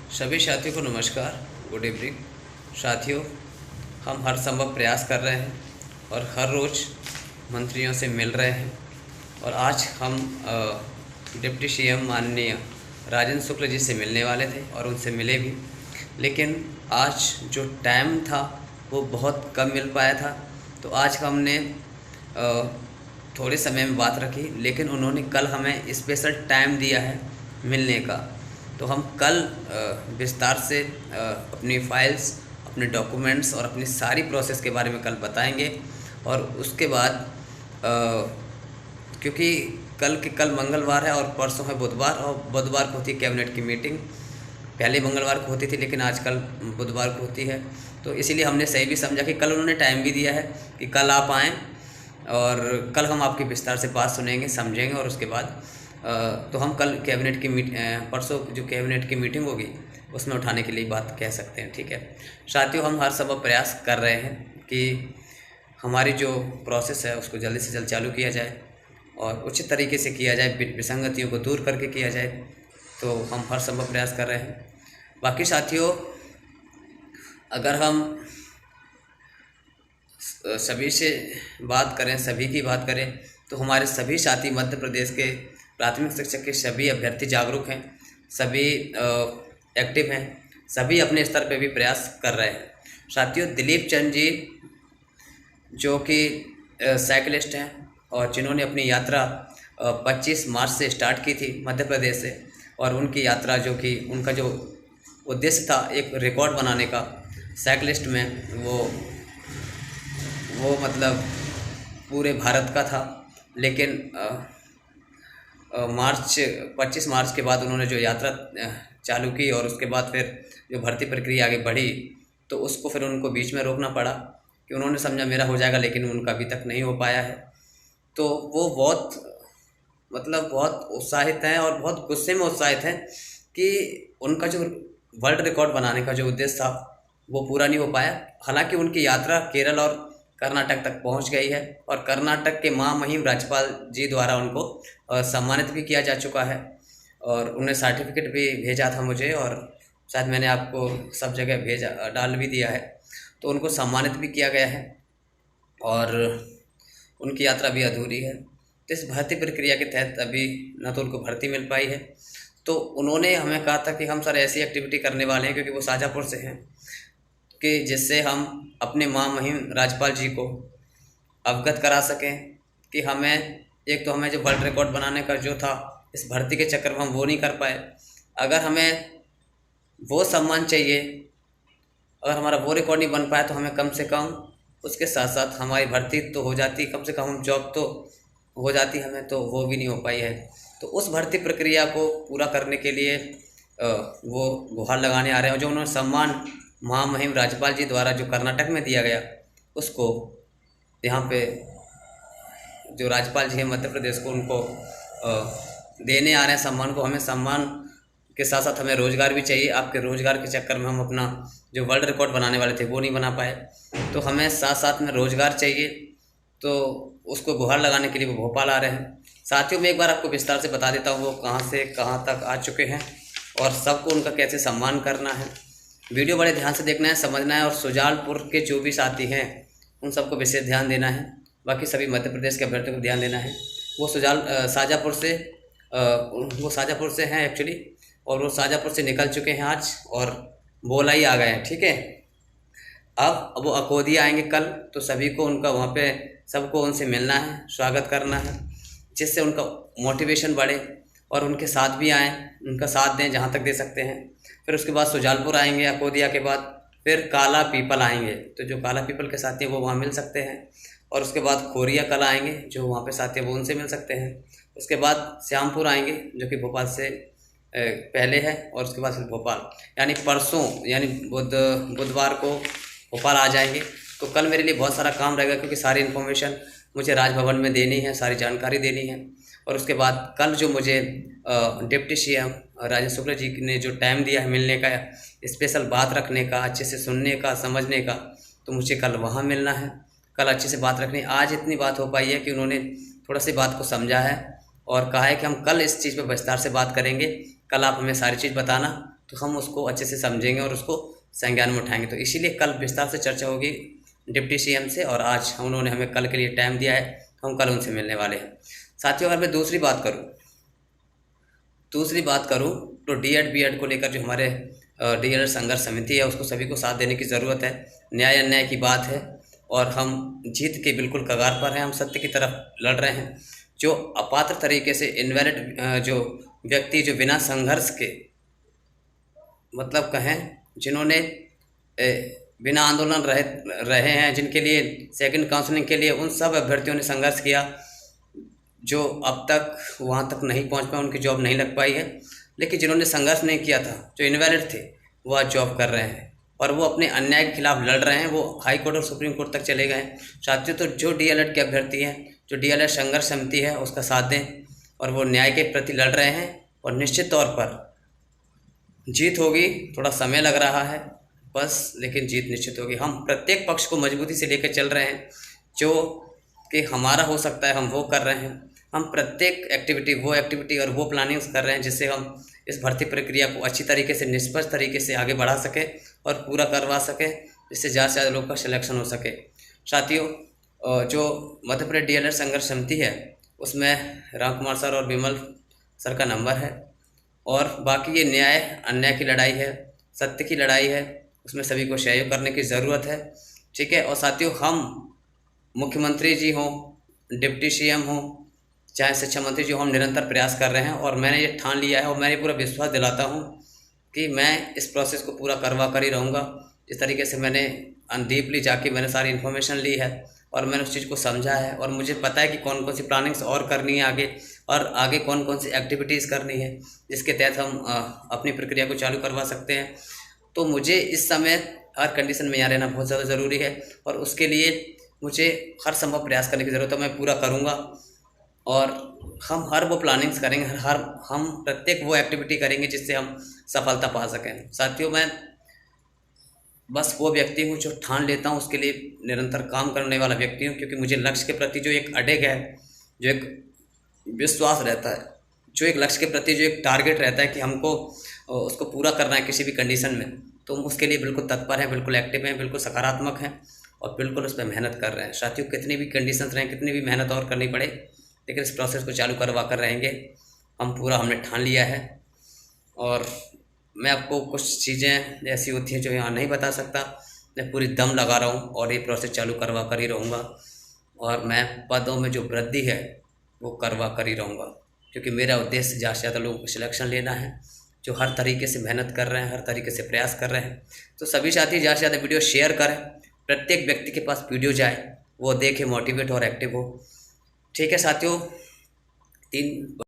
सभी साथियों को नमस्कार, गुड इवनिंग। साथियों, हम हर संभव प्रयास कर रहे हैं और हर रोज़ मंत्रियों से मिल रहे हैं और आज हम डिप्टी सीएम माननीय राजेंद्र शुक्ल जी से मिलने वाले थे और उनसे मिले भी, लेकिन आज जो टाइम था वो बहुत कम मिल पाया था। तो आज हमने थोड़े समय में बात रखी, लेकिन उन्होंने कल हमें स्पेशल टाइम दिया है मिलने का। तो हम कल विस्तार से अपनी फाइल्स, अपने डॉक्यूमेंट्स और अपनी सारी प्रोसेस के बारे में कल बताएंगे। और उसके बाद क्योंकि कल मंगलवार है और परसों है बुधवार, और बुधवार को होती है कैबिनेट की मीटिंग। पहले मंगलवार को होती थी, लेकिन आजकल बुधवार को होती है। तो इसीलिए हमने सही भी समझा कि कल उन्होंने टाइम भी दिया है कि कल आप आएँ और कल हम आपकी विस्तार से बात सुनेंगे, समझेंगे। और उसके बाद तो हम कल कैबिनेट की परसों जो कैबिनेट की मीटिंग होगी उसमें उठाने के लिए बात कह सकते हैं। ठीक है साथियों, हम हर संभव प्रयास कर रहे हैं कि हमारी जो प्रोसेस है उसको जल्दी से जल्द चालू किया जाए और उचित तरीके से किया जाए, विसंगतियों को दूर करके किया जाए। तो हम हर संभव प्रयास कर रहे हैं। बाकी साथियों, अगर हम सभी से बात करें, सभी की बात करें, तो हमारे सभी साथी मध्य प्रदेश के प्राथमिक शिक्षक के सभी अभ्यर्थी जागरूक हैं, सभी एक्टिव हैं, सभी अपने स्तर पे भी प्रयास कर रहे हैं। साथियों, दिलीप चंद जी जो कि साइकिलिस्ट हैं और जिन्होंने अपनी यात्रा 25 मार्च से स्टार्ट की थी मध्य प्रदेश से, और उनकी यात्रा जो कि उनका जो उद्देश्य था एक रिकॉर्ड बनाने का साइकिलिस्ट में, वो मतलब पूरे भारत का था। लेकिन 25 मार्च के बाद उन्होंने जो यात्रा चालू की और उसके बाद फिर जो भर्ती प्रक्रिया आगे बढ़ी, तो उसको फिर उनको बीच में रोकना पड़ा कि उन्होंने समझा मेरा हो जाएगा, लेकिन उनका अभी तक नहीं हो पाया है। तो वो बहुत उत्साहित हैं और बहुत गुस्से में उत्साहित हैं कि उनका जो वर्ल्ड रिकॉर्ड बनाने का जो उद्देश्य था वो पूरा नहीं हो पाया। हालांकि उनकी यात्रा केरल और कर्नाटक तक पहुंच गई है और कर्नाटक के महामहिम राज्यपाल जी द्वारा उनको सम्मानित भी किया जा चुका है और उन्हें सर्टिफिकेट भी भेजा था मुझे, और शायद मैंने आपको सब जगह डाल भी दिया है। तो उनको सम्मानित भी किया गया है और उनकी यात्रा भी अधूरी है। तो इस भर्ती प्रक्रिया के तहत अभी न तो उनको भर्ती मिल पाई है। तो उन्होंने हमें कहा था कि हम सर ऐसी एक्टिविटी करने वाले हैं, क्योंकि वो शाजापुर से हैं, कि जिससे हम अपने महामहिम राज्यपाल जी को अवगत करा सकें कि हमें जो वर्ल्ड रिकॉर्ड बनाने का जो था इस भर्ती के चक्कर में हम वो नहीं कर पाए। अगर हमें वो सम्मान चाहिए, अगर हमारा वो रिकॉर्ड नहीं बन पाया, तो हमें कम से कम उसके साथ साथ हमारी भर्ती तो हो जाती, कम से कम हम जॉब तो हो जाती, हमें तो वो भी नहीं हो पाई है। तो उस भर्ती प्रक्रिया को पूरा करने के लिए वो गुहार लगाने आ रहे हैं। जो उन्होंने सम्मान महामहिम राज्यपाल जी द्वारा जो कर्नाटक में दिया गया, उसको यहाँ पे जो राज्यपाल जी हैं मध्य प्रदेश को, उनको देने आ रहे हैं सम्मान को। हमें सम्मान के साथ साथ हमें रोज़गार भी चाहिए। आपके रोज़गार के चक्कर में हम अपना जो वर्ल्ड रिकॉर्ड बनाने वाले थे वो नहीं बना पाए, तो हमें साथ साथ में रोज़गार चाहिए। तो उसको गुहार लगाने के लिए वो भोपाल आ रहे हैं। साथियों, मैं एक बार आपको विस्तार से बता देता हूँ वो कहाँ से कहाँ तक आ चुके हैं और सबको उनका कैसे सम्मान करना है। वीडियो बड़े ध्यान से देखना है, समझना है, और सुजालपुर के जो भी साथी हैं उन सबको विशेष ध्यान देना है। बाकी सभी मध्य प्रदेश के अभ्यर्थियों को ध्यान देना है। वो शाजापुर से हैं एक्चुअली, और वो शाजापुर से निकल चुके हैं आज और बोलाई आ गए हैं। ठीक है, अब वो अकोदिया आएंगे कल, तो सभी को उनका वहाँ पे सबको उनसे मिलना है, स्वागत करना है, जिससे उनका मोटिवेशन बढ़े और उनके साथ भी आएँ, उनका साथ दें जहाँ तक दे सकते हैं। फिर उसके बाद सुजालपुर आएंगे, अकोदिया के बाद फिर काला पीपल आएंगे। तो जो काला पीपल के साथी हैं वो वहाँ मिल सकते हैं, और उसके बाद खोरिया कल आएंगे, जो वहाँ पे साथी हैं वो उनसे मिल सकते हैं। उसके बाद श्यामपुर आएंगे जो कि भोपाल से पहले है, और उसके बाद फिर भोपाल, यानी परसों यानी बुधवार को भोपाल आ जाएंगे। तो कल मेरे लिए बहुत सारा काम रहेगा, क्योंकि सारी इन्फॉर्मेशन मुझे राजभवन में देनी है, सारी जानकारी देनी है। और उसके बाद कल जो मुझे डिप्टी सीएम राजेंद्र शुक्ल जी ने जो टाइम दिया है मिलने का, स्पेशल बात रखने का, अच्छे से सुनने का, समझने का, तो मुझे कल वहाँ मिलना है, कल अच्छे से बात रखनी। आज इतनी बात हो पाई है कि उन्होंने थोड़ा सी बात को समझा है और कहा है कि हम कल इस चीज़ पर विस्तार से बात करेंगे। कल आप हमें सारी चीज़ बताना, तो हम उसको अच्छे से समझेंगे और उसको संज्ञान में उठाएंगे। तो इसीलिए कल विस्तार से चर्चा होगी डिप्टी सीएम से, और आज उन्होंने हमें कल के लिए टाइम दिया है, हम कल उनसे मिलने वाले हैं। साथियों, अगर मैं दूसरी बात करूँ तो डीएड बीएड को लेकर जो हमारे डीएड संघर्ष समिति है, उसको सभी को साथ देने की ज़रूरत है। न्याय अन्याय की बात है और हम जीत के बिल्कुल कगार पर हैं, हम सत्य की तरफ लड़ रहे हैं। जो अपात्र तरीके से इनवैलिड जो व्यक्ति जो बिना संघर्ष के मतलब कहें जिन्होंने बिना आंदोलन रहे हैं, जिनके लिए सेकंड काउंसलिंग के लिए उन सब अभ्यर्थियों ने संघर्ष किया, जो अब तक वहाँ तक नहीं पहुँच पाए, उनकी जॉब नहीं लग पाई है। लेकिन जिन्होंने संघर्ष नहीं किया था, जो इनवैलिड थे, वो आज जॉब कर रहे हैं और वो अपने अन्याय के खिलाफ लड़ रहे हैं। वो हाई कोर्ट और सुप्रीम कोर्ट तक चले गए हैं। साथियों, तो जो डीएलएड के अभ्यर्थी हैं, जो डीएलएड संघर्ष समिति है, उसका साथ दें और वो न्याय के प्रति लड़ रहे हैं और निश्चित तौर पर जीत होगी। थोड़ा समय लग रहा है बस, लेकिन जीत निश्चित होगी। हम प्रत्येक पक्ष को मजबूती से लेकर चल रहे हैं, जो कि हमारा हो सकता है हम वो कर रहे हैं। हम प्रत्येक एक्टिविटी और वो प्लानिंग्स कर रहे हैं जिससे हम इस भर्ती प्रक्रिया को अच्छी तरीके से, निष्पक्ष तरीके से आगे बढ़ा सकें और पूरा करवा सकें, जिससे ज़्यादा से ज़्यादा लोग का सिलेक्शन हो सके। साथियों, जो मध्य प्रदेश डीएलएड संघर्ष समिति है, उसमें राम कुमार सर और विमल सर का नंबर है, और बाकी ये न्याय अन्याय की लड़ाई है, सत्य की लड़ाई है, उसमें सभी को सहयोग करने की ज़रूरत है। ठीक है। और साथियों, हम मुख्यमंत्री जी हों, डिप्टी सीएम हों, चाहे शिक्षा मंत्री जी, हम निरंतर प्रयास कर रहे हैं और मैंने ये ठान लिया है और मैंने पूरा विश्वास दिलाता हूँ कि मैं इस प्रोसेस को पूरा करवा कर ही रहूँगा। इस तरीके से मैंने डीपली जाके मैंने सारी इन्फॉर्मेशन ली है और मैंने उस चीज़ को समझा है और मुझे पता है कि कौन कौन सी प्लानिंग्स और करनी है आगे, और आगे कौन कौन सी एक्टिविटीज़ करनी है जिसके तहत हम अपनी प्रक्रिया को चालू करवा सकते हैं। तो मुझे इस समय हर कंडीशन में यहाँ रहना बहुत ज़्यादा ज़रूरी है और उसके लिए मुझे हर संभव प्रयास करने की ज़रूरत है। मैं पूरा करूँगा और हम हर वो प्लानिंग्स करेंगे, हम प्रत्येक वो एक्टिविटी करेंगे जिससे हम सफलता पा सकें। साथियों, मैं बस वो व्यक्ति हूँ जो ठान लेता हूँ, उसके लिए निरंतर काम करने वाला व्यक्ति हूँ, क्योंकि मुझे लक्ष्य के प्रति जो एक अड़ेग है, जो एक विश्वास रहता है, जो एक लक्ष्य के प्रति जो एक टारगेट रहता है कि हमको उसको पूरा करना है किसी भी कंडीशन में, तो हम उसके लिए बिल्कुल तत्पर हैं, बिल्कुल एक्टिव हैं, बिल्कुल सकारात्मक हैं और बिल्कुल उस पर मेहनत कर रहे हैं। साथियों, कितनी भी कंडीशंस रहें, कितनी भी मेहनत और करनी पड़े, लेकिन इस प्रोसेस को चालू करवा कर रहेंगे। हमने ठान लिया है और मैं आपको कुछ चीज़ें ऐसी होती हैं जो यहाँ नहीं बता सकता। मैं पूरी दम लगा रहा हूँ और ये प्रोसेस चालू करवा कर ही रहूँगा और मैं पदों में जो वृद्धि है वो करवा कर ही रहूँगा, क्योंकि मेरा उद्देश्य ज़्यादा से ज़्यादा लोगों को सिलेक्शन लेना है, जो हर तरीके से मेहनत कर रहे हैं, हर तरीके से प्रयास कर रहे हैं। तो सभी साथी ज़्यादा से ज़्यादा वीडियो शेयर करें, प्रत्येक व्यक्ति के पास वीडियो जाए, वो देखे, मोटिवेट और एक्टिव हो। ठीक है साथियों, 3